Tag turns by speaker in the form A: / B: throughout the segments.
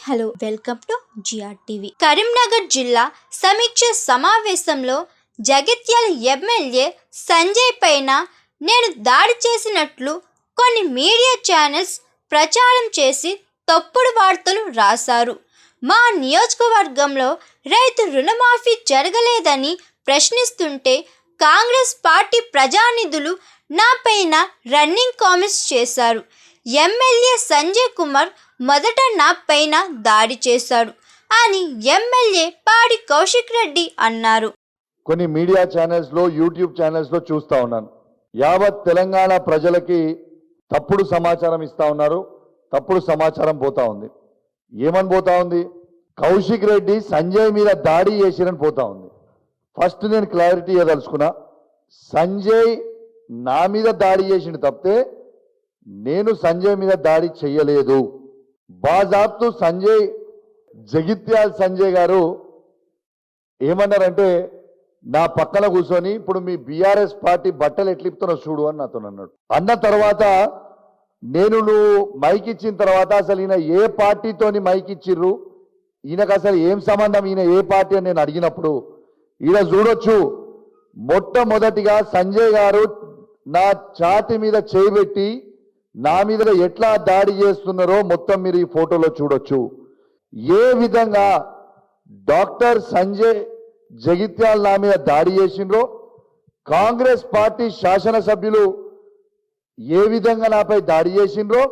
A: Hello welcome to GR TV. Karimnagar జిల్లా సమీక్ష సమావేశంలో జగిత్యాల ఎమ్మెల్యే సంజయ్ పైన నేను దాడి చేసినట్లు కొన్ని మీడియా ఛానల్స్ ప్రచారం చేసి తప్పుడు వార్తలు రాశారు. మా నియోజకవర్గంలో రైతు రుణమాఫీ జరగలేదని ప్రశ్నిస్తుంటే కాంగ్రెస్ పార్టీ ప్రజానిధులు నా పైన రన్నింగ్ కామెంట్స్ చేశారు. ఎమ్మెల్యే సంజయ్ కుమార్ మొదట నా పైన దాడి చేశాడు అని ఎమ్మెల్యే పాడి కౌశిక్ రెడ్డి అన్నారు.
B: కొన్ని మీడియా ఛానల్స్లో యూట్యూబ్ ఛానల్స్లో చూస్తూ ఉన్నాను. యావత్ తెలంగాణ ప్రజలకి తప్పుడు సమాచారం ఇస్తూ ఉన్నారు. తప్పుడు సమాచారం పోతా ఉంది. ఏమని పోతా ఉంది? కౌశిక్ రెడ్డి సంజయ్ మీద దాడి చేసిరని పోతా ఉంది. ఫస్ట్ నేను క్లారిటీ ఇవ్వదలుచుకున్నా. సంజయ్ నా మీద దాడి చేసిండు తప్పితే నేను సంజయ్ మీద దాడి చెయ్యలేదు. బాజాబ్తు సంజయ్ జగిత్యాల సంజయ్ గారు ఏమన్నారంటే నా పక్కన కూర్చొని ఇప్పుడు మీ బీఆర్ఎస్ పార్టీ బట్టలు ఎట్లిపుతున్నా చూడు అని నాతో అన్నాడు. అన్న తర్వాత నేను నువ్వు మైక్ ఇచ్చిన తర్వాత అసలు ఈయన ఏ పార్టీతోని మైక్ ఇచ్చిర్రు, ఈయనకు అసలు ఏం సంబంధం, ఈయన ఏ పార్టీ అని నేను అడిగినప్పుడు ఈయన చూడొచ్చు మొట్టమొదటిగా సంజయ్ గారు నా ఛాతి మీద చేయబెట్టి నా మీద ఎట్లా దాడి చేస్తున్నారో మొత్తం మీరు ఈ ఫోటోలో చూడొచ్చు. ఏ విధంగా డాక్టర్ సంజయ్ జగిత్యాల నా మీద దాడి చేసిండ్రో, కాంగ్రెస్ పార్టీ శాసనసభ్యులు ఏ విధంగా నాపై దాడి చేసిండ్రో,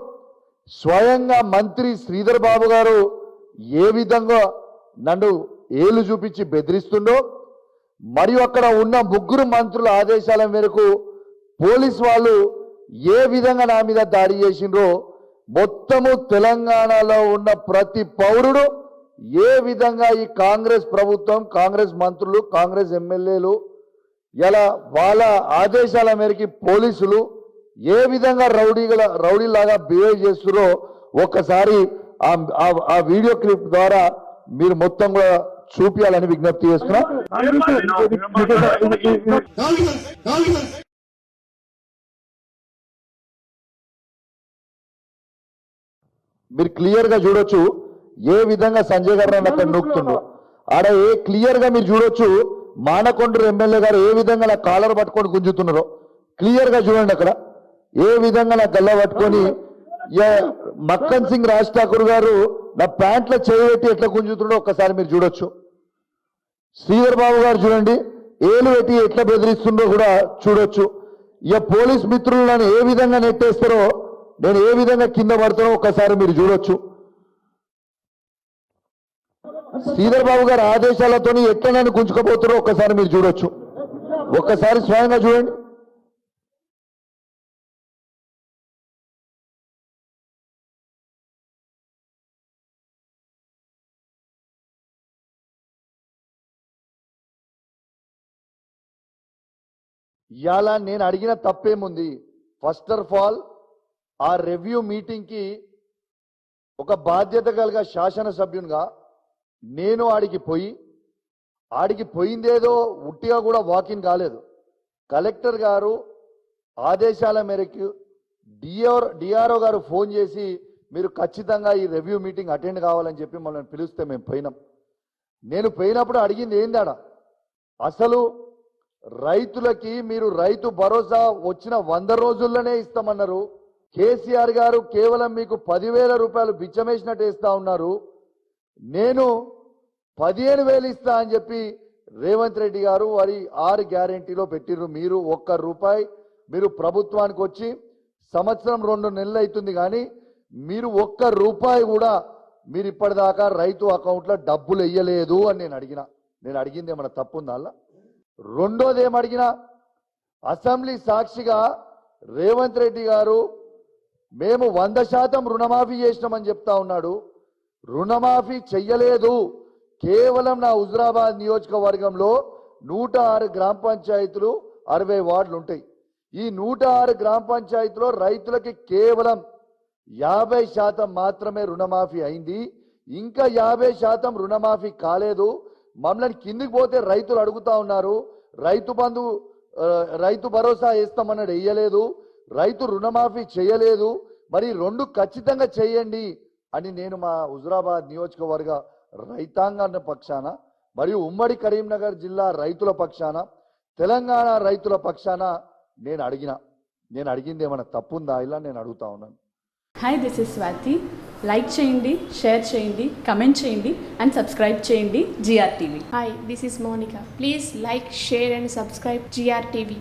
B: స్వయంగా మంత్రి శ్రీధర్ బాబు గారు ఏ విధంగా నన్ను ఏలు చూపించి బెదిరిస్తుండో, మరియు అక్కడ ఉన్న ముగ్గురు మంత్రుల ఆదేశాల మేరకు పోలీస్ వాళ్ళు ఏ విధంగా నా మీద దాడి చేసిండ్రో మొత్తము తెలంగాణలో ఉన్న ప్రతి పౌరుడు ఏ విధంగా ఈ కాంగ్రెస్ ప్రభుత్వం, కాంగ్రెస్ మంత్రులు, కాంగ్రెస్ ఎమ్మెల్యేలు ఇలా వాళ్ళ ఆదేశాల మేరకు పోలీసులు ఏ విధంగా రౌడీలాగా బిహేవ్ చేస్తున్నారో ఒక్కసారి ఆ వీడియో క్లిప్ ద్వారా మీరు మొత్తం కూడా చూపించాలని విజ్ఞప్తి చేస్తున్నా. మీరు క్లియర్ గా చూడొచ్చు ఏ విధంగా సంజయ్ గారు అక్కడ నొక్కుతుండ్రు. ఆడ క్లియర్ గా మీరు చూడొచ్చు మానకొండూరు ఎమ్మెల్యే గారు ఏ విధంగా నా కాలర్ పట్టుకొని గుంజుతున్నారో క్లియర్ గా చూడండి. అక్కడ ఏ విధంగా నా గల్ల పట్టుకొని మక్కన్ సింగ్ రాజ్ ఠాకూర్ గారు నా ప్యాంట్లో చేయబెట్టి ఎట్లా గుంజుతున్నాడో ఒక్కసారి మీరు చూడొచ్చు. శ్రీధర్ బాబు గారు చూడండి ఏలు పెట్టి ఎట్లా బెదిరిస్తుండో కూడా చూడొచ్చు. ఇక పోలీస్ మిత్రులు నన్ను ఏ విధంగా నెట్టేస్తారో, నేను ఏ విధంగా కింద పడతానో ఒక్కసారి మీరు చూడొచ్చు. శ్రీధర్ బాబు గారి ఆదేశాలతో ఎట్లా నన్ను గుంజుకపోతారో ఒక్కసారి మీరు చూడొచ్చు. ఒక్కసారి స్వయంగా చూడండి. ఇవాళ నేను అడిగిన తప్పేముంది? ఫస్ట్ ఆఫ్ ఆల్ ఆ రివ్యూ మీటింగ్కి ఒక బాధ్యత కలిగిన శాసనసభ్యునిగా నేను ఆడికి పోయిందేదో ఉట్టిగా కూడా వాకిన్ కాలేదు. కలెక్టర్ గారు ఆదేశాల మేరకు డిఆర్ఓ గారు ఫోన్ చేసి మీరు ఖచ్చితంగా ఈ రివ్యూ మీటింగ్ అటెండ్ కావాలని చెప్పి మనల్ని పిలిస్తే మేము పోయినాం. నేను పోయినప్పుడు అడిగింది ఏందాడ, అసలు రైతులకి మీరు రైతు భరోసా వచ్చిన 100 రోజుల్లోనే ఇస్తామన్నారు. కేసీఆర్ గారు కేవలం మీకు 10,000 రూపాయలు బిచ్చమేసినట్టు ఇస్తా ఉన్నారు. నేను 15,000 ఇస్తా అని చెప్పి రేవంత్ రెడ్డి గారు వారి 6 గ్యారెంటీలో పెట్టిర్రు. మీరు 1 రూపాయి మీరు ప్రభుత్వానికి వచ్చి సంవత్సరం 2 నెలలు అవుతుంది, కానీ మీరు 1 రూపాయి కూడా మీరు ఇప్పటిదాకా రైతు అకౌంట్లో డబ్బులు వేయలేదు అని నేను అడిగింది ఏమన్నా తప్పుందా? అలా రెండోది ఏమడిగినా, అసెంబ్లీ సాక్షిగా రేవంత్ రెడ్డి గారు మేము 100% రుణమాఫీ చేసినామని చెప్తా ఉన్నాడు. రుణమాఫీ చెయ్యలేదు. కేవలం నా హుజురాబాద్ నియోజకవర్గంలో 106 గ్రామ పంచాయతీలు 60 వార్డులు ఉంటాయి. ఈ 106 గ్రామ పంచాయతీలో రైతులకి కేవలం 50% మాత్రమే రుణమాఫీ అయింది. ఇంకా 50% రుణమాఫీ కాలేదు. మమ్మల్ని కిందికి పోతే రైతులు అడుగుతా ఉన్నారు, రైతు బంధు రైతు భరోసా వేస్తామన్నాడు, వేయలేదు. రైతు రుణమాఫీ చేయలేదు. మరి 2 ఖచ్చితంగా చేయండి అని నేను మా హుజురాబాద్ నియోజకవర్గ రైతాంగాన్ని పక్షాన మరియు ఉమ్మడి కరీంనగర్ జిల్లా రైతుల పక్షాన తెలంగాణ రైతుల పక్షాన నేను అడిగింది ఏమైనా తప్పుందా ఇలా నేను అడుగుతా ఉన్నాను.
C: Hi, this is Swathi. Like చేయండి, షేర్ చేయండి, కమెంట్ చేయండి అండ్ సబ్స్క్రైబ్ చేయండి GRTV.
D: Hi, this is Monica. Please like, share and subscribe GRTV.